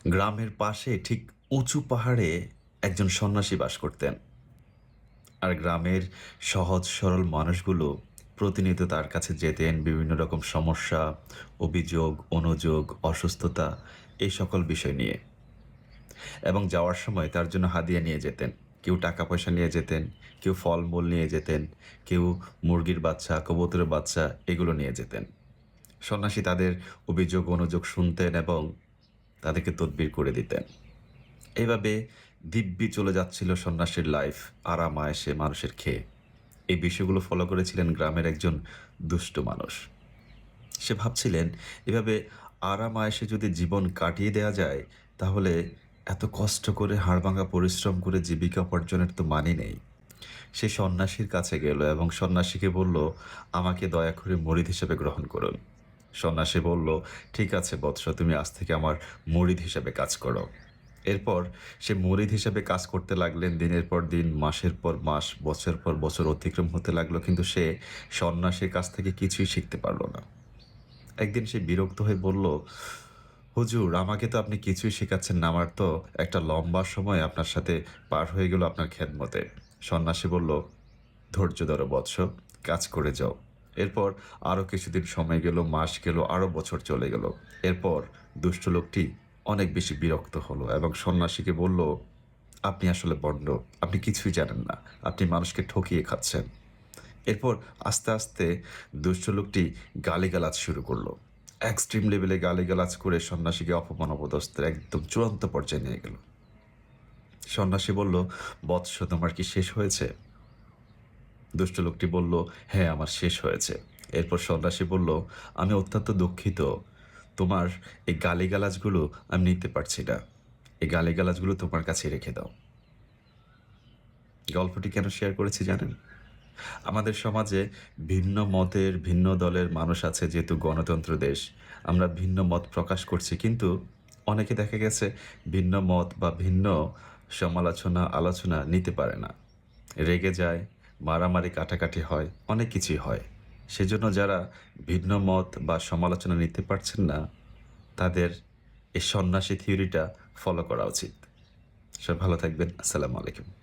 গ্রামের পাশে ঠিক উঁচু পাহাড়ে একজন সন্ন্যাসী বাস করতেন। আর গ্রামের সহজ সরল মানুষগুলো প্রতিনিয়ত তার কাছে যেতেন বিভিন্ন রকম সমস্যা, অভিযোগ, অনুযোগ, অসুস্থতা এই সকল বিষয় নিয়ে। এবং যাওয়ার সময় তার জন্য হাদিয়া নিয়ে যেতেন। কেউ টাকা পয়সা নিয়ে যেতেন, কেউ ফলমূল নিয়ে যেতেন, কেউ মুরগির বাচ্চা, কবুতরের বাচ্চা এগুলো নিয়ে যেতেন। সন্ন্যাসী তাদের অভিযোগ, অনুযোগ শুনতেন এবং তাদেরকে তদবির করে দিতেন। এভাবে দিব্যি চলে যাচ্ছিল সন্ন্যাসীর লাইফ, আরাম আয়েশে মানুষের খেয়ে। এই বিষয়গুলো ফলো করেছিলেন গ্রামের একজন দুষ্ট মানুষ। সে ভাবছিলেন, এভাবে আরাম আয়েশে যদি জীবন কাটিয়ে দেয়া যায়, তাহলে এত কষ্ট করে হাড়ভাঙা পরিশ্রম করে জীবিকা উপার্জনের তো মানে নেই। সে সন্ন্যাসীর কাছে গেল এবং সন্ন্যাসীকে বলল, আমাকে দয়া করে মুরিদ হিসেবে গ্রহণ করুন। সন্ন্যাসী বলল, ঠিক আছে বৎস, তুমি আজ থেকে আমার মুরিদ হিসেবে কাজ করো। এরপর সে মুরিদ হিসেবে কাজ করতে লাগলেন। দিনের পর দিন, মাসের পর মাস, বছর পর বছর অতিক্রম হতে লাগলো, কিন্তু সে সন্ন্যাসীর কাছ থেকে কিছুই শিখতে পারল না। একদিন সে বিরক্ত হয়ে বলল, হুজুর, আমাকে তো আপনি কিছুই শেখাচ্ছেন না, আমার তো একটা লম্বা সময় আপনার সাথে পার হয়ে গেল আপনার খেদমতে। সন্ন্যাসী বলল, ধৈর্য ধরো বৎস, কাজ করে যাও। এরপর আরও কিছুদিন সময় গেল, মাস গেল, আরও বছর চলে গেল। এরপর দুষ্ট লোকটি অনেক বেশি বিরক্ত হলো এবং সন্ন্যাসীকে বলল, আপনি আসলে বন্ড, আপনি কিছুই জানেন না, আপনি মানুষকে ঠকিয়ে খাচ্ছেন। এরপর আস্তে আস্তে দুষ্ট লোকটি গালিগালাজ শুরু করলো। এক্সট্রিম লেভেলে গালিগালাজ করে সন্ন্যাসীকে অপমান অপদস্থের একদম চূড়ান্ত পর্যায়ে নিয়ে গেল। সন্ন্যাসী বলল, বৎস, তোমার কি শেষ হয়েছে? দুষ্ট লোকটি বলল, হ্যাঁ, আমার শেষ হয়েছে। এরপর সন্ন্যাসী বলল, আমি অত্যন্ত দুঃখিত, তোমার এই গালিগালাজগুলো আমি নিতে পারছি না। এই গালিগালাজগুলো তোমার কাছে রেখে দাও। গল্পটি কেন শেয়ার করেছি জানেন? আমাদের সমাজে ভিন্ন মতের, ভিন্ন দলের মানুষ আছে, যেহেতু গণতন্ত্র দেশ। আমরা ভিন্ন মত প্রকাশ করছি, কিন্তু অনেকে দেখা গেছে ভিন্ন মত বা ভিন্ন সমালোচনা, আলোচনা নিতে পারে না। রেগে যায়, মারামারি কাটাকাটি হয়, অনেক কিছুই হয়। সেজন্য যারা ভিন্ন মত বা সমালোচনা নিতে পারছেন না, তাদের এই সন্ন্যাসী থিওরিটা ফলো করা উচিত। সবাই ভালো থাকবেন। আসসালামু আলাইকুম।